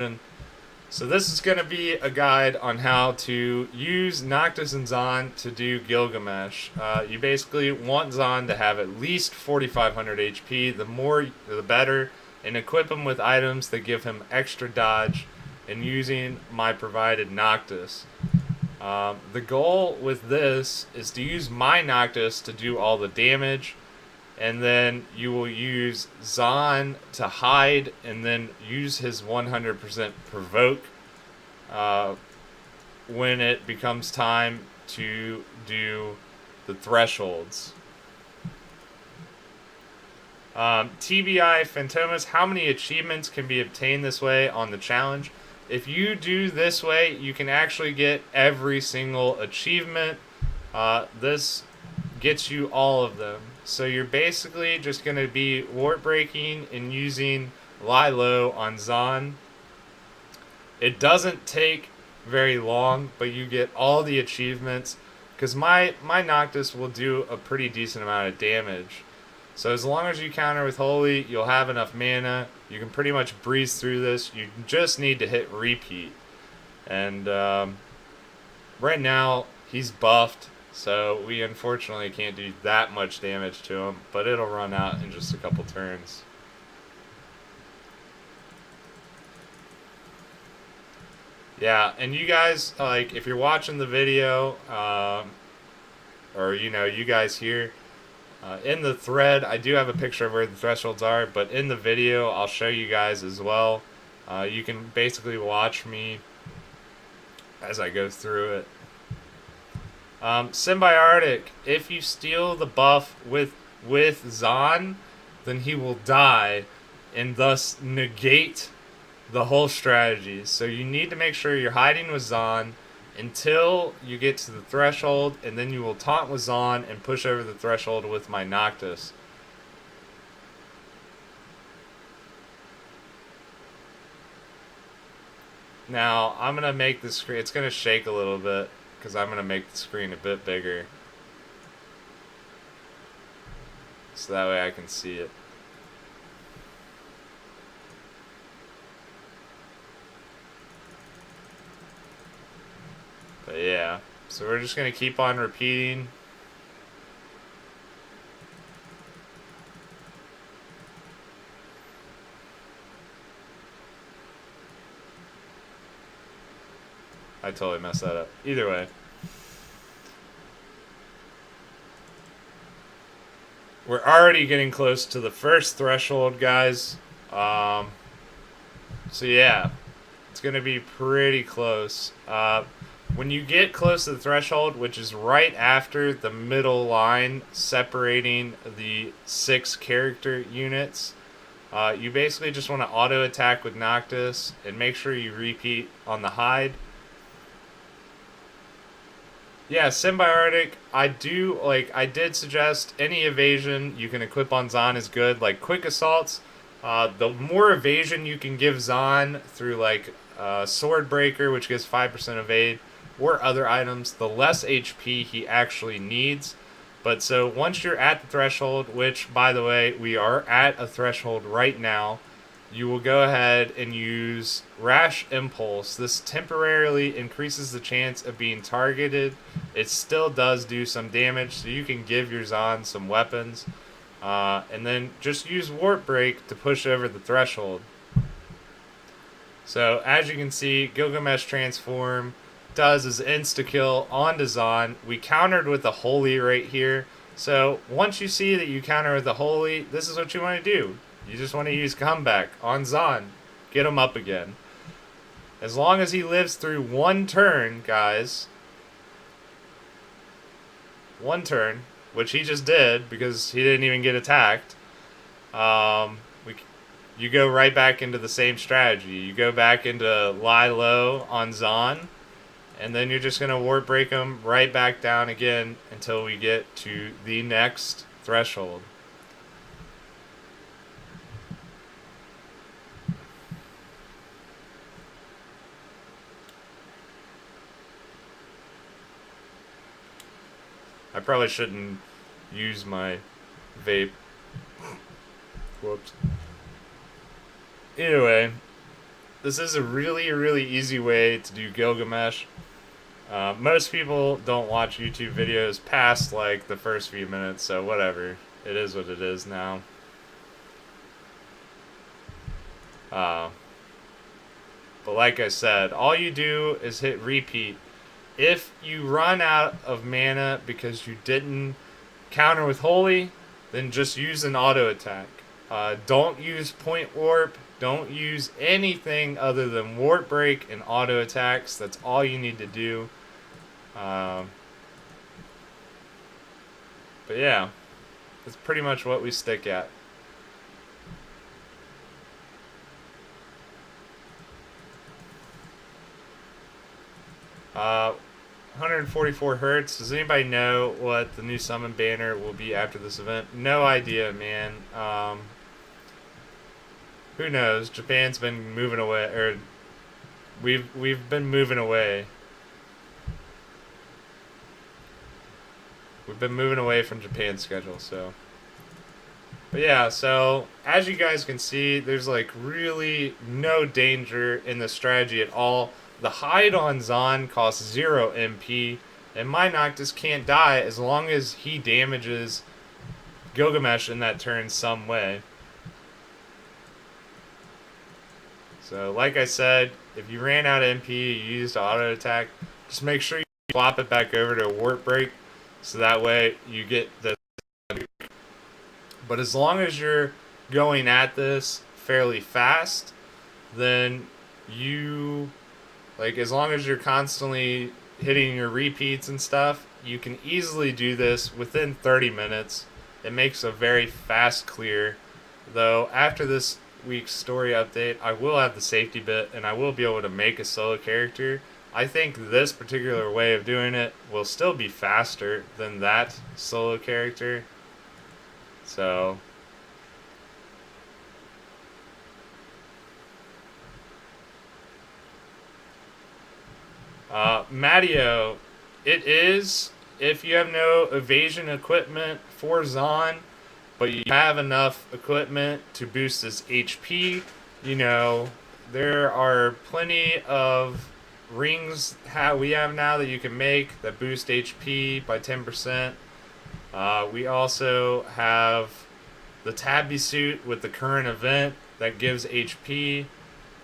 So this is going to be a guide on how to use Noctis and Zon to do Gilgamesh. You basically want Zon to have at least 4,500 HP. The more, the better. And equip him with items that give him extra dodge. And using my provided Noctis. The goal with this is to use my Noctis to do all the damage. And then you will use Zon to hide, and then use his 100% provoke when it becomes time to do the thresholds. TBI Phantomas, how many achievements can be obtained this way on the challenge? If you do this way, you can actually get every single achievement. This gets you all of them. So you're basically just going to be warp breaking and using lie low on Zon. It doesn't take very long, but you get all the achievements because my Noctis will do a pretty decent amount of damage. So as long as you counter with Holy, you'll have enough mana. You can pretty much breeze through this. You just need to hit repeat. And right now, he's buffed. So we unfortunately can't do that much damage to him, but it'll run out in just a couple turns. Yeah, and you guys, like, if you're watching the video, or, you know, you guys here, in the thread, I do have a picture of where the thresholds are, but in the video, I'll show you guys as well. You can basically watch me as I go through it. Symbiotic, if you steal the buff with Zon, then he will die and thus negate the whole strategy. So you need to make sure you're hiding with Zon until you get to the threshold, and then you will taunt with Zon and push over the threshold with my Noctis. Now, I'm going to make the screen, it's going to shake a little bit, because I'm going to make the screen a bit bigger. So that way I can see it. But yeah, so we're just going to keep on repeating. I totally messed that up. Either way. We're already getting close to the first threshold, guys. So yeah, it's going to be pretty close. When you get close to the threshold, which is right after the middle line separating the 6 character units, you basically just want to auto attack with Noctis and make sure you repeat on the hide. Yeah, Symbiotic, I did suggest any evasion you can equip on Zon is good. Like, quick assaults, the more evasion you can give Zon through, like, Sword Breaker, which gives 5% evade, or other items, the less HP he actually needs. But so once you're at the threshold, which, by the way, we are at a threshold right now, you will go ahead and use Rash Impulse. This temporarily increases the chance of being targeted. It still does do some damage, so you can give your Zon some weapons. And then just use Warp Break to push over the threshold. So as you can see, Gilgamesh Transform does is insta-kill onto Zon. We countered with the Holy right here. So once you see that you counter with the Holy, this is what you want to do. You just want to use Comeback on Zon. Get him up again. As long as he lives through one turn, guys. One turn, which he just did because he didn't even get attacked. You go right back into the same strategy. You go back into lie low on Zon, and then you're just going to warp break him right back down again until we get to the next threshold. I probably shouldn't use my vape. Whoops. Either way, this is a really, really easy way to do Gilgamesh. Most people don't watch YouTube videos past like the first few minutes, so whatever. It is what it is now. Uh, but like I said, all you do is hit repeat. If you run out of mana because you didn't counter with Holy, then just use an auto attack. Don't use point warp. Don't use anything other than warp break and auto attacks. That's all you need to do. But yeah, that's pretty much what we stick at. Uh, 144 hertz. Does anybody know what the new summon banner will be after this event? No idea, man. Who knows? Japan's been moving away, or we've been moving away. We've been moving away from Japan's schedule, so. But yeah, so as you guys can see, there's like really no danger in the strategy at all. The hide on Zahn costs 0 MP, and my Noctis can't die as long as he damages Gilgamesh in that turn some way. So like I said, if you ran out of MP, you used auto attack, just make sure you flop it back over to a warp break, so that way you get the. But as long as you're going at this fairly fast, then you, like, as long as you're constantly hitting your repeats and stuff, you can easily do this within 30 minutes. It makes a very fast clear. Though after this week's story update, I will have the safety bit and I will be able to make a solo character. I think this particular way of doing it will still be faster than that solo character. So Matteo, it is, if you have no evasion equipment for Zahn, but you have enough equipment to boost his HP, you know, there are plenty of rings we have now that you can make that boost HP by 10%. We also have the Tabby suit with the current event that gives HP.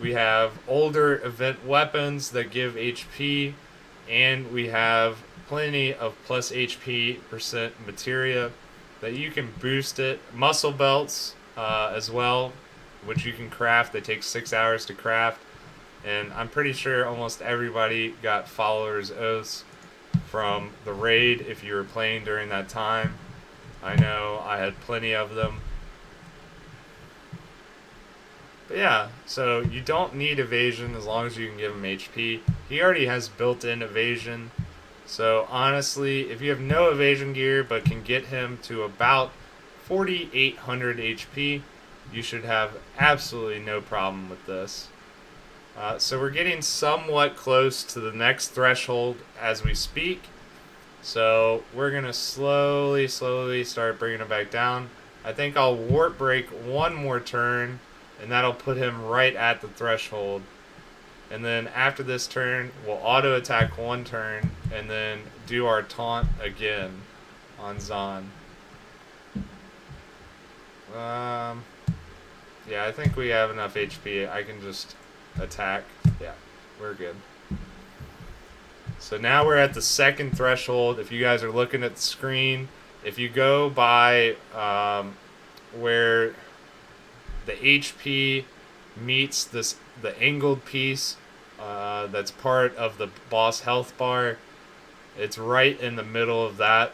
We have older event weapons that give HP, and we have plenty of plus HP percent materia that you can boost it. Muscle belts as well, which you can craft. They take 6 hours to craft, and I'm pretty sure almost everybody got followers oaths from the raid if you were playing during that time. I know I had plenty of them. But yeah, so you don't need evasion as long as you can give him HP. He already has built-in evasion. So honestly, if you have no evasion gear but can get him to about 4,800 HP, you should have absolutely no problem with this. So we're getting somewhat close to the next threshold as we speak. So we're going to slowly start bringing it back down. I think I'll warp break one more turn, and that'll put him right at the threshold. And then after this turn, we'll auto attack one turn, and then do our taunt again on Zahn. Yeah, I think we have enough HP. I can just attack. Yeah, we're good. So now we're at the second threshold. If you guys are looking at the screen, if you go by where the HP meets the angled piece that's part of the boss health bar, it's right in the middle of that.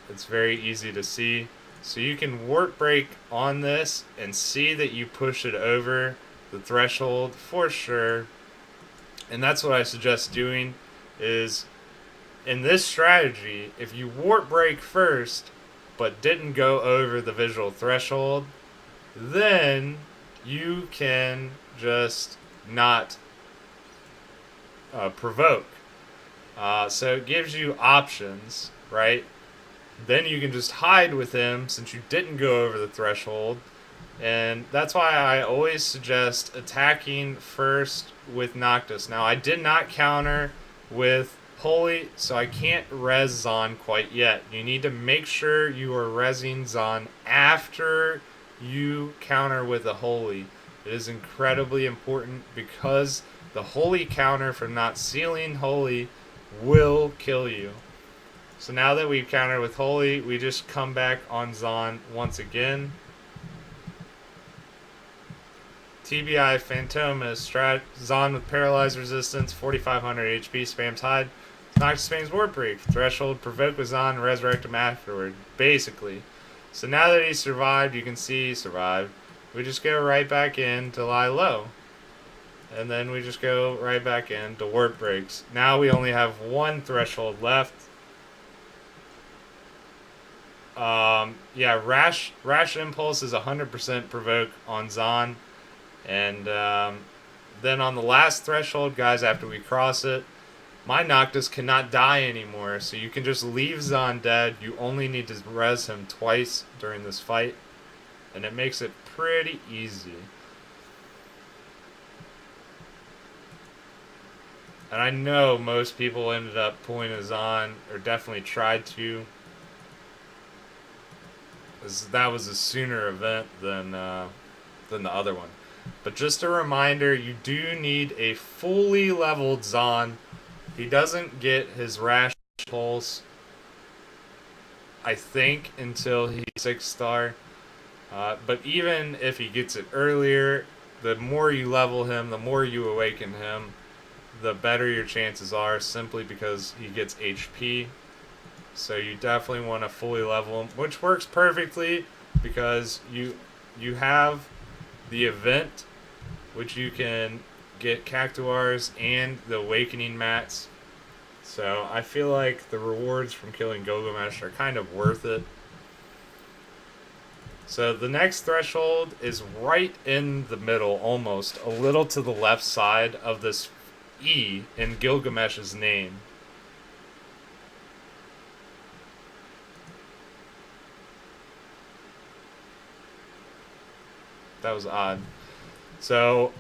It's very easy to see. So you can warp break on this and see that you push it over the threshold for sure. And that's what I suggest doing, is in this strategy, if you warp break first but didn't go over the visual threshold, then you can just not provoke. So it gives you options, right? Then you can just hide with him since you didn't go over the threshold. And that's why I always suggest attacking first with Noctis. Now, I did not counter with Holy, so I can't res Zon quite yet. You need to make sure you are resing Zon after you counter with a Holy. It is incredibly important because the Holy counter from not sealing Holy will kill you. So now that we've countered with Holy, we just come back on Zon once again. TBI Phantomas, Zon with Paralyzed Resistance, 4500 HP, spams Hide. Noctis spams Warp Break, Threshold, Provoke with Zon, resurrect him afterward, basically. So now that he survived, you can see he survived. We just go right back in to lie low. And then we just go right back in to Warp Breaks. Now we only have one Threshold left. Yeah, Rash Impulse is 100% Provoke on Zon. And then on the last Threshold, guys, after we cross it, my Noctis cannot die anymore. So you can just leave Zon dead. You only need to res him twice during this fight. And it makes it pretty easy. And I know most people ended up pulling a Zon, or definitely tried to. That was a sooner event than the other one. But just a reminder, you do need a fully leveled Zon. He doesn't get his Rash Pulse, I think, until he's 6-star. But even if he gets it earlier, the more you level him, the more you awaken him, the better your chances are, simply because he gets HP. So you definitely want to fully level him, which works perfectly because you have the event, which you can get Cactuars and the Awakening Mats. So I feel like the rewards from killing Gilgamesh are kind of worth it. So the next Threshold is right in the middle, almost, a little to the left side of this E in Gilgamesh's name. That was odd. So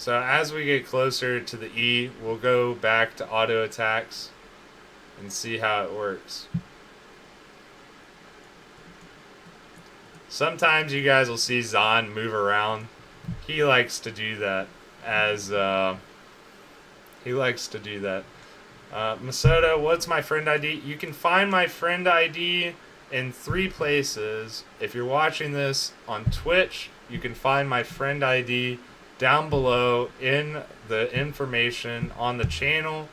as we get closer to the E, we'll go back to auto attacks and see how it works. Sometimes you guys will see Zon move around. He likes to do that Masoda, what's my friend ID? You can find my friend ID in 3 places. If you're watching this on Twitch, you can find my friend ID down below in the information on the channel.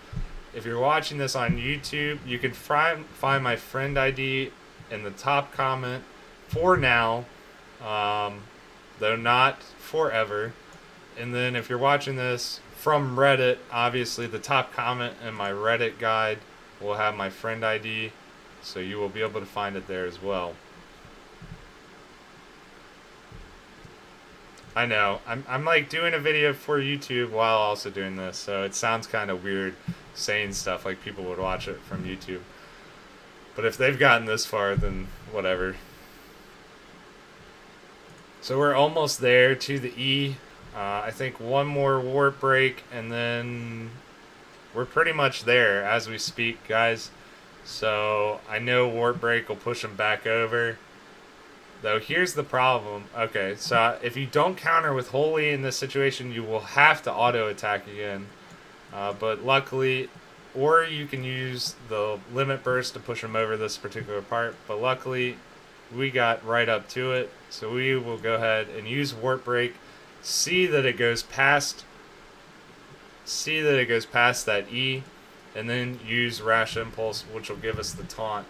If you're watching this on YouTube, you can find my friend ID in the top comment for now, though not forever. And then if you're watching this from Reddit, obviously the top comment in my Reddit guide will have my friend ID, so you will be able to find it there as well. I know, I'm like doing a video for YouTube while also doing this, so it sounds kind of weird saying stuff like people would watch it from YouTube. But if they've gotten this far, then whatever. So we're almost there to the E. I think one more warp break, and then we're pretty much there as we speak, guys. So I know warp break will push him back over. Though here's the problem. Okay, so if you don't counter with Holy in this situation, you will have to auto attack again. But luckily, or you can use the limit burst to push him over this particular part. But luckily, we got right up to it. So we will go ahead and use warp break. See that it goes past that E, and then use Rash Impulse, which will give us the taunt.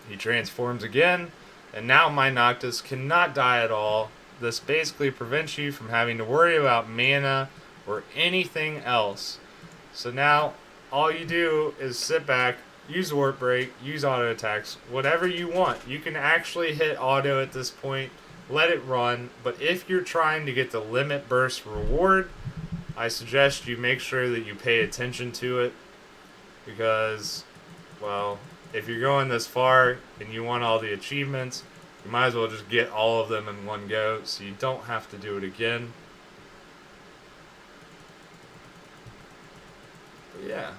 He transforms again, and now my Noctis cannot die at all. This basically prevents you from having to worry about mana or anything else. So now all you do is sit back, use warp break, use auto attacks, whatever you want. You can actually hit auto at this point, let it run, but if you're trying to get the limit burst reward, I suggest you make sure that you pay attention to it, because, well, if you're going this far and you want all the achievements, you might as well just get all of them in one go so you don't have to do it again. But yeah.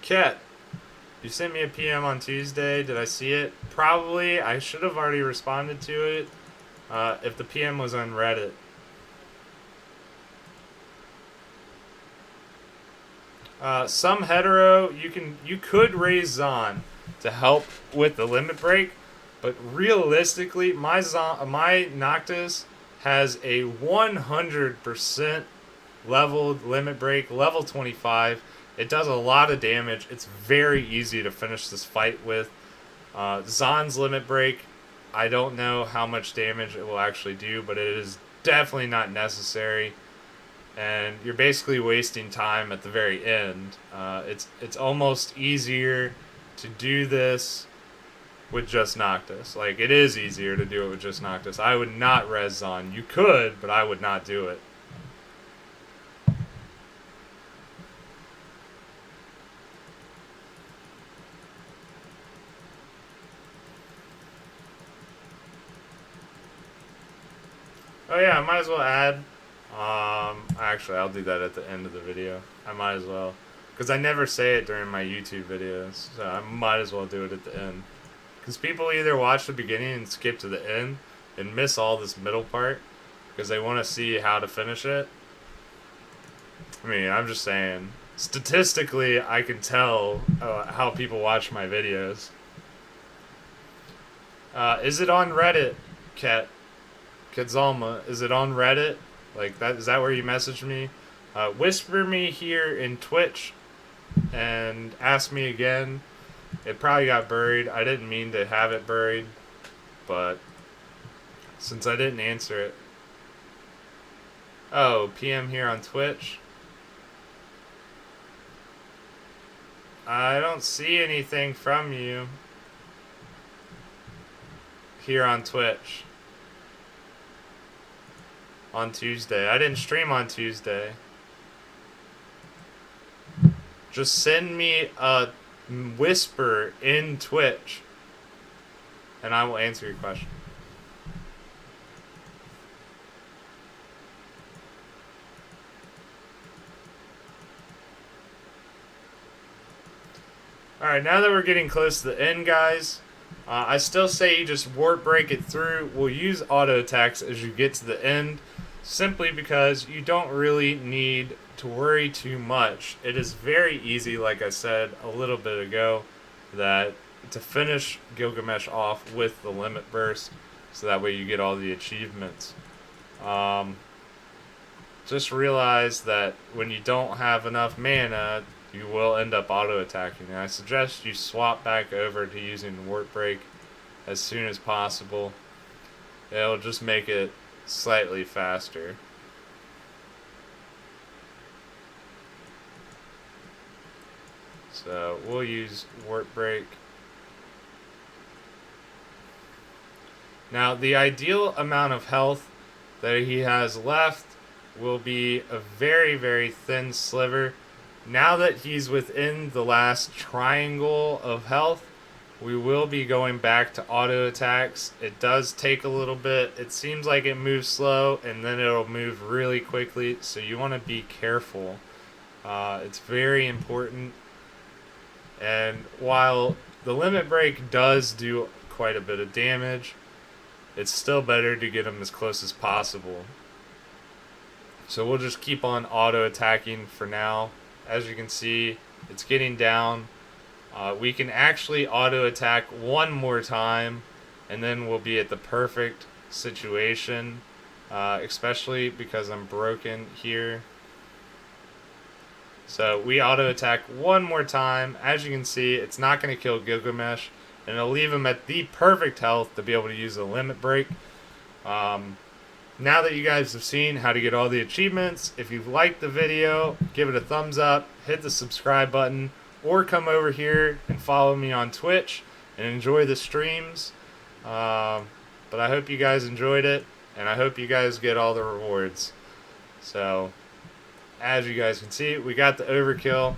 Ket, you sent me a PM on Tuesday. Did I see it? Probably. I should have already responded to it. If the PM was on Reddit. Some hetero, you could raise Zon to help with the limit break, but realistically, my Noctis has a 100% leveled limit break, level 25. It does a lot of damage. It's very easy to finish this fight with. Zon's limit break, I don't know how much damage it will actually do, but it is definitely not necessary. And you're basically wasting time at the very end. It's almost easier to do this with just Noctis. Like, it is easier to do it with just Noctis. I would not res Zon. You could, but I would not do it. Oh yeah, I might as well add. Actually, I'll do that at the end of the video. I might as well, because I never say it during my YouTube videos, so I might as well do it at the end. Because people either watch the beginning and skip to the end and miss all this middle part because they want to see how to finish it. I mean, I'm just saying. Statistically, I can tell how people watch my videos. Is it on Reddit, Ketzalma? Is it on Reddit? Like that? Is that where you messaged me? Whisper me here in Twitch and ask me again. It probably got buried. I didn't mean to have it buried, but since I didn't answer it. Oh, PM here on Twitch. I don't see anything from you here on Twitch on Tuesday. I didn't stream on Tuesday. Just send me a whisper in Twitch and I will answer your question. Alright, now that we're getting close to the end, guys, I still say you just warp break it through. We'll use auto attacks as you get to the end, simply because you don't really need to worry too much. It is very easy, like I said a little bit ago, that to finish Gilgamesh off with the limit burst, so that way you get all the achievements. Just realize that when you don't have enough mana, you will end up auto-attacking. And I suggest you swap back over to using Warp Break as soon as possible. It'll just make it slightly faster. So we'll use Warp Break. Now the ideal amount of health that he has left will be a very, very thin sliver. Now that he's within the last triangle of health, we will be going back to auto attacks. It does take a little bit. It seems like it moves slow and then it'll move really quickly, so you want to be careful. It's very important. And while the limit break does do quite a bit of damage, it's still better to get him as close as possible. So we'll just keep on auto attacking for now. As you can see, it's getting down. We can actually auto attack one more time and then we'll be at the perfect situation, especially because I'm broken here. So we auto attack one more time. As you can see, it's not going to kill Gilgamesh and it'll leave him at the perfect health to be able to use the limit break. Now that you guys have seen how to get all the achievements, if you've liked the video, give it a thumbs up, hit the subscribe button, or come over here and follow me on Twitch and enjoy the streams. But I hope you guys enjoyed it, and I hope you guys get all the rewards. So, as you guys can see, we got the overkill.